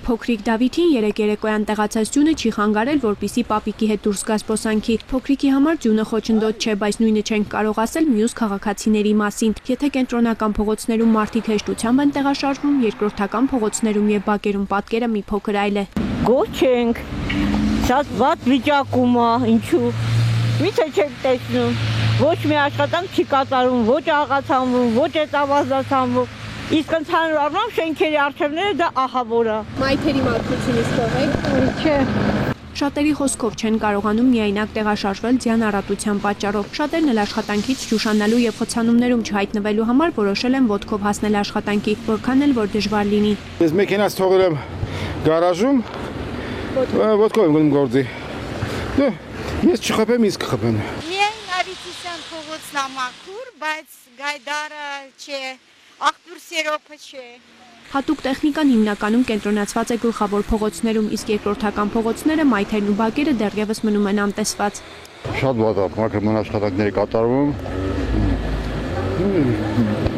Փոքրիկ Դավիթին երեկ երեկոյան տեղացած ձյունը չի խանգարել, որպեսզի պապիկի հետ դուրս գա զբոսանքի։ Փոքրիկի համար ձյունը խոչընդոտ չէ, բայց նույնը չենք կարող ասել մյուս քաղաքացիների մասին։ Եթե կենտրոնական փողոցներում մարդիկ հեշտությամբ են տեղաշարժվում, երկրորդական փողոցներում եւ բակերում պատկերը մի փոքր այլ է։ Գոհ չենք։ Շատ վատ վիճակում է, ինչու։ Միթե չեք տեսնում։ Ոչ մի աշխատանք չի կատարում, ոչ աղացանվում, ոչ էտավազացանվում։ Իսկ ընդհանուր առմամբ շենքերի առջևները դա ահավոր է։ Մայթերի մաքրությունից թողեք։ Չէ։ Շատերի խոսքով չեն կարողանում միայնակ տեղաշարժվել ձյան առատության պատճառով։ Շատերն էլ աշխատանքից ճուշանալու եւ խոցանումներում չհայտնվելու համար որոշել են ոտքով հասնել աշխատանքի, որքան էլ որ դժվար լինի։ Ես մեքենաս թողել եմ գարաժում, ոտքով եմ գնում գործի։ Ես չխփեմ, իսկ կխփեմ։ Միայն Ավետիսյան փողոցն է մաքուր, բայց Գայդարը չէ, Աղբյուր Սերոփը չէ։ Հատուկ տեխնիկան հիմնականում կենտրոնացված է գլխավոր փողոցներում, իսկ երկրորդական փողոցները, մայթերն ու բակերը դեռևս մնում են անտեսված։ Շատ վատ է, մաքրման աշխատանքների կատարվում։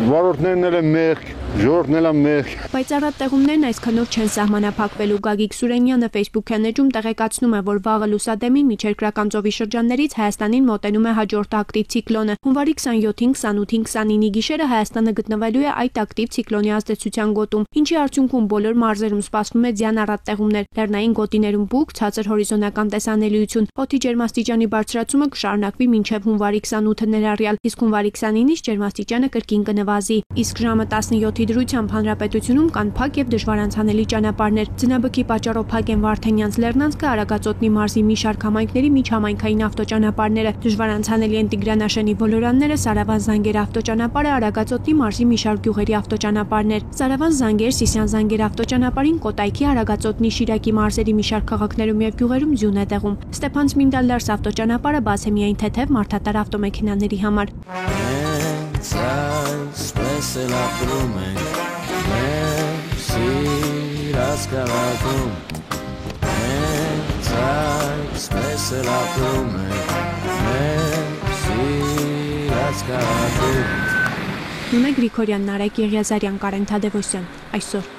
Վարորդներն էլ են մեղք, ժողովուրդն էլ է մեղք։ Բայց առատտեղումներն այսքանով չեն սահմանափակվելու։ Գագիկ Սուրենյանը Facebook-յան էջում տեղեկացնում է, որ վաղը լուսադեմին միջերկրական ծովի շրջաններից Հայաստանին մոտենում է հաջորդ ակտիվ ցիկլոնը։ Հունվարի 27-ին, 28-ին, 29-ի գիշերը Հայաստանը գտնվելու է այդ ակտիվ ցիկլոնի ազդեցության գոտում, ինչի արդյունքում բոլոր մարզերում սպասվում է ձյան առատտեղումներ, լեռնային գոտիներում բուք, ցածր հորիզոնական տեսանելիություն։ Օդի ջերմաստիճանի բարձրացումը կշարունակվի մինչև հունվարի 28-ը ներառյալ, իսկ հունվարի 29-ից ջերմաստիճանը կրկին կնվազի։ Իսկ ժամը 17-ի դրությամբ հանրապետությունում կան փակ եւ դժվար անցանելի ճանապարհներ։ Ձնաբքի պատճառով փակ են Վարդենյանց Լեռնանցքը, Արագածոտնի մարզի մի շարք համայնքների միջհամայնքային ավտոճանապարհները։ Դժվար անցանելի են Տիգրանաշենի Բոլորանները, Սարավան-Զանգեր ավտոճանապարհը, Արագածոտնի մարզի մի շարք գյուղերի ավտոճանապարհներ։ Սարավան-Զանգեր, Սիսիան-Զանգեր ավտոճանապարհին Կոտայքի, Արագածոտնի, Շիրակի մարզերի մի շարք քաղաքներում եւ գյուղերում ձյուն է տեղում։ Ստեփան-Ցմինդալ-Լարս ավտոճանապարհը բաց է միայն թեթև մարդատար ավտոմեքենաների համար։ Սպեսել ապրում ենք, մեր սիրած քաղաքում, սպեսել ապրում ենք, մեր սիրած քաղաքում։ Նունե Գրիգորյան, Նարեկ Եղիազարյան, Կարեն Թադևոսյան, այսօր։